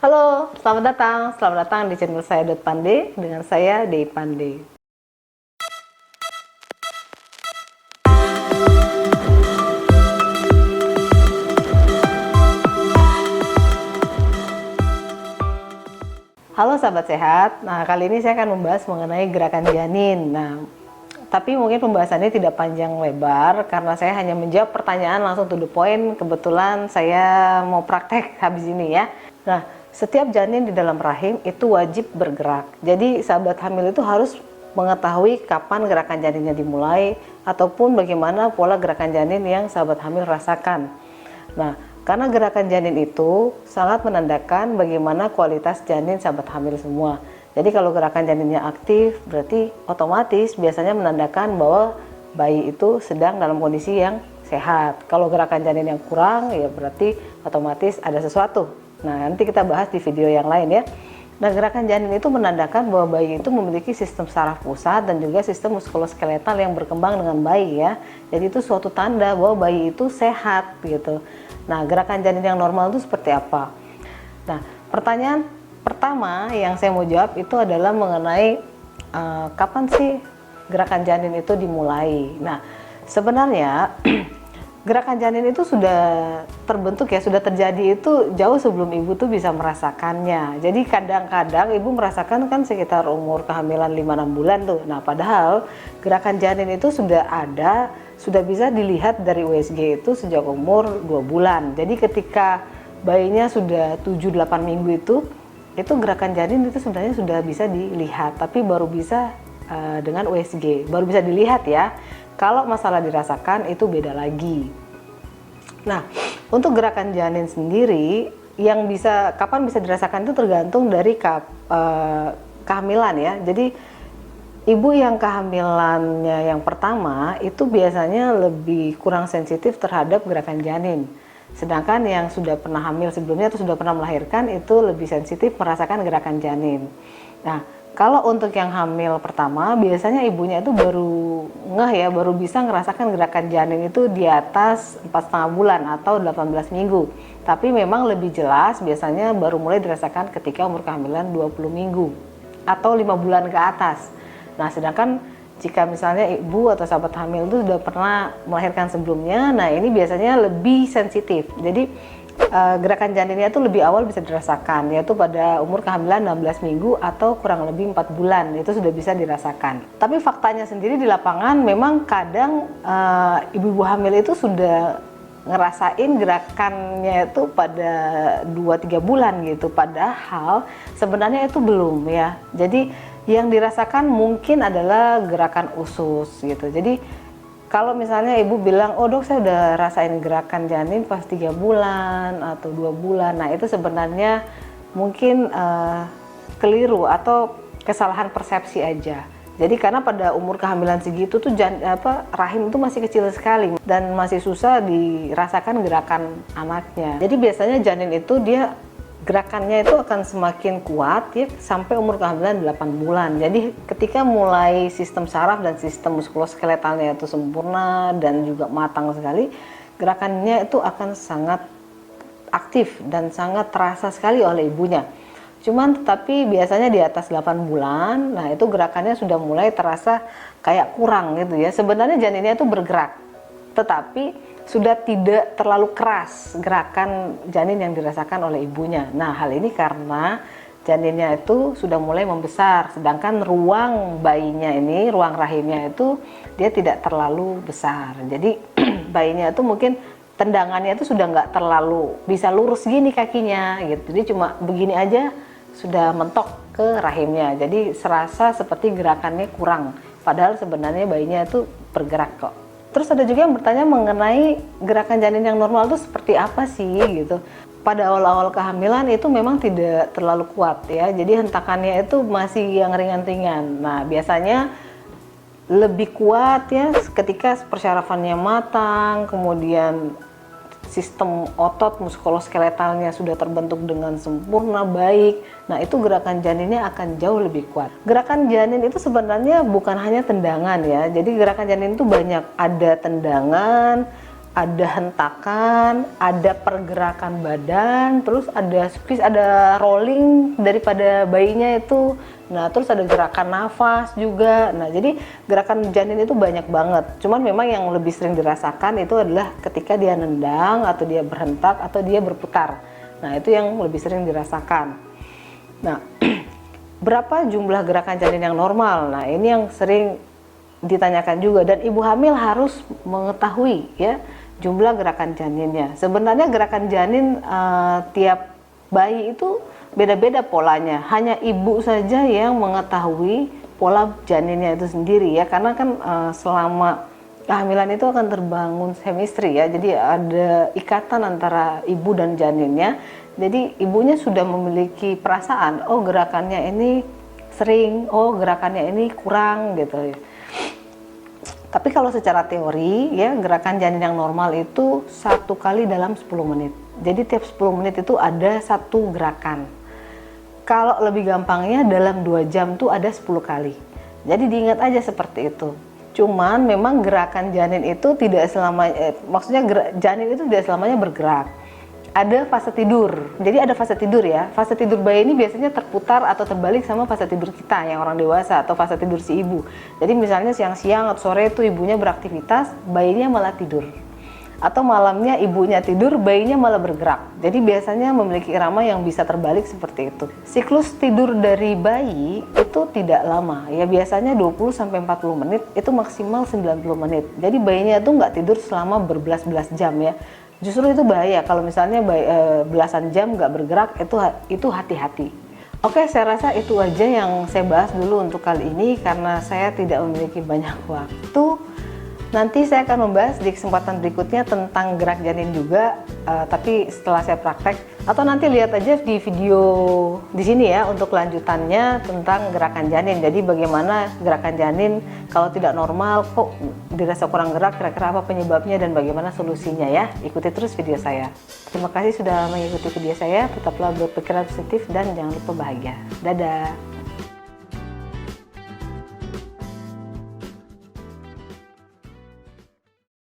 Halo, selamat datang di channel saya Pande dengan saya Dei Pande. Halo sahabat sehat. Nah, kali ini saya akan membahas mengenai gerakan janin. Nah, tapi mungkin pembahasannya tidak panjang lebar karena saya hanya menjawab pertanyaan langsung to the point. Kebetulan saya mau praktek habis ini ya. Nah, setiap janin di dalam rahim itu wajib bergerak. Jadi sahabat hamil itu harus mengetahui kapan gerakan janinnya dimulai ataupun bagaimana pola gerakan janin yang sahabat hamil rasakan. Nah, karena gerakan janin itu sangat menandakan bagaimana kualitas janin sahabat hamil semua. Jadi kalau gerakan janinnya aktif, berarti otomatis biasanya menandakan bahwa bayi itu sedang dalam kondisi yang sehat. Kalau gerakan janin yang kurang, ya berarti otomatis ada sesuatu. Nah, nanti kita bahas di video yang lain ya. Nah, gerakan janin itu menandakan bahwa bayi itu memiliki sistem saraf pusat dan juga sistem muskuloskeletal yang berkembang dengan baik ya. Jadi itu suatu tanda bahwa bayi itu sehat gitu. Nah, gerakan janin yang normal itu seperti apa? Nah, pertanyaan pertama yang saya mau jawab itu adalah mengenai kapan sih gerakan janin itu dimulai. Nah, sebenarnya gerakan janin itu sudah terbentuk ya, sudah terjadi itu jauh sebelum ibu tuh bisa merasakannya. Jadi kadang-kadang ibu merasakan kan sekitar umur kehamilan 5-6 bulan tuh. Nah, padahal gerakan janin itu sudah ada, sudah bisa dilihat dari USG itu sejak umur 2 bulan. Jadi ketika bayinya sudah 7-8 minggu itu gerakan janin itu sebenarnya sudah bisa dilihat, tapi baru bisa dengan USG, baru bisa dilihat ya. Kalau masalah dirasakan itu beda lagi. Nah, untuk gerakan janin sendiri yang kapan bisa dirasakan itu tergantung dari kehamilan ya. Jadi ibu yang kehamilannya yang pertama itu biasanya lebih kurang sensitif terhadap gerakan janin. Sedangkan yang sudah pernah hamil sebelumnya atau sudah pernah melahirkan itu lebih sensitif merasakan gerakan janin. Nah, kalau untuk yang hamil pertama, biasanya ibunya itu baru baru bisa ngerasakan gerakan janin itu di atas 4,5 bulan atau 18 minggu. Tapi memang lebih jelas biasanya baru mulai dirasakan ketika umur kehamilan 20 minggu atau 5 bulan ke atas. Nah, sedangkan jika misalnya ibu atau sahabat hamil itu sudah pernah melahirkan sebelumnya, nah ini biasanya lebih sensitif. Jadi gerakan janinnya itu lebih awal bisa dirasakan, yaitu pada umur kehamilan 16 minggu atau kurang lebih 4 bulan itu sudah bisa dirasakan. Tapi faktanya sendiri di lapangan memang kadang ibu-ibu hamil itu sudah ngerasain gerakannya itu pada 2-3 bulan gitu, padahal sebenarnya itu belum ya. Jadi yang dirasakan mungkin adalah gerakan usus gitu. Jadi kalau misalnya ibu bilang, oh dok saya udah rasain gerakan janin pas 3 bulan atau 2 bulan, nah itu sebenarnya mungkin keliru atau kesalahan persepsi aja. Jadi karena pada umur kehamilan segitu tuh rahim itu masih kecil sekali dan masih susah dirasakan gerakan anaknya. Jadi biasanya janin itu dia gerakannya itu akan semakin kuat ya sampai umur kehamilan 8 bulan. Jadi ketika mulai sistem saraf dan sistem muskuloskeletalnya itu sempurna dan juga matang sekali, gerakannya itu akan sangat aktif dan sangat terasa sekali oleh ibunya. Cuman tetapi biasanya di atas 8 bulan, nah itu gerakannya sudah mulai terasa kayak kurang gitu ya. Sebenarnya janinnya itu bergerak, tetapi sudah tidak terlalu keras gerakan janin yang dirasakan oleh ibunya. Nah, hal ini karena janinnya itu sudah mulai membesar, sedangkan ruang bayinya ini, ruang rahimnya itu dia tidak terlalu besar. Jadi bayinya itu mungkin tendangannya itu sudah nggak terlalu bisa lurus gini kakinya gitu. Jadi cuma begini aja sudah mentok ke rahimnya. Jadi serasa seperti gerakannya kurang, padahal sebenarnya bayinya itu bergerak kok. Terus ada juga yang bertanya mengenai gerakan janin yang normal itu seperti apa sih gitu. Pada awal-awal kehamilan itu memang tidak terlalu kuat ya. Jadi hentakannya itu masih yang ringan-ringan. Nah, biasanya lebih kuat ya ketika persyarafannya matang, kemudian sistem otot muskuloskeletalnya sudah terbentuk dengan sempurna baik. Nah, itu gerakan janinnya akan jauh lebih kuat. Gerakan janin itu sebenarnya bukan hanya tendangan ya. Jadi gerakan janin itu banyak, ada tendangan, ada hentakan, ada pergerakan badan, terus ada squeeze, ada rolling daripada bayinya itu. Nah, terus ada gerakan nafas juga. Nah, jadi gerakan janin itu banyak banget. Cuman memang yang lebih sering dirasakan itu adalah ketika dia nendang, atau dia berhentak, atau dia berputar. Nah, itu yang lebih sering dirasakan. Nah, berapa jumlah gerakan janin yang normal? Nah, ini yang sering ditanyakan juga, dan ibu hamil harus mengetahui ya jumlah gerakan janinnya. Sebenarnya gerakan janin tiap bayi itu beda-beda polanya. Hanya ibu saja yang mengetahui pola janinnya itu sendiri ya, karena kan selama kehamilan itu akan terbangun chemistry ya. Jadi ada ikatan antara ibu dan janinnya. Jadi ibunya sudah memiliki perasaan, oh gerakannya ini sering, oh gerakannya ini kurang gitu ya. Tapi kalau secara teori ya, gerakan janin yang normal itu 1 kali dalam 10 menit. Jadi tiap 10 menit itu ada 1 gerakan. Kalau lebih gampangnya dalam 2 jam tuh ada 10 kali. Jadi diingat aja seperti itu. Cuman memang gerakan janin itu tidak selamanya, maksudnya janin itu tidak selamanya bergerak. Ada fase tidur. Jadi ada fase tidur ya. Fase tidur bayi ini biasanya terputar atau terbalik sama fase tidur kita yang orang dewasa, atau fase tidur si ibu. Jadi misalnya siang-siang atau sore itu ibunya beraktivitas, bayinya malah tidur. Atau malamnya ibunya tidur, bayinya malah bergerak. Jadi biasanya memiliki irama yang bisa terbalik seperti itu. Siklus tidur dari bayi itu tidak lama. Ya biasanya 20-40 menit, itu maksimal 90 menit. Jadi bayinya itu nggak tidur selama berbelas-belas jam ya. Justru itu bahaya kalau misalnya belasan jam nggak bergerak, itu hati-hati. Oke, saya rasa itu aja yang saya bahas dulu untuk kali ini karena saya tidak memiliki banyak waktu. Nanti saya akan membahas di kesempatan berikutnya tentang gerak janin juga, tapi setelah saya praktek. Atau nanti lihat aja di video di sini ya untuk lanjutannya tentang gerakan janin. Jadi bagaimana gerakan janin kalau tidak normal, kok dirasa kurang gerak, kira-kira apa penyebabnya dan bagaimana solusinya ya. Ikuti terus video saya. Terima kasih sudah mengikuti video saya. Tetaplah berpikiran positif dan jangan lupa bahagia. Dadah!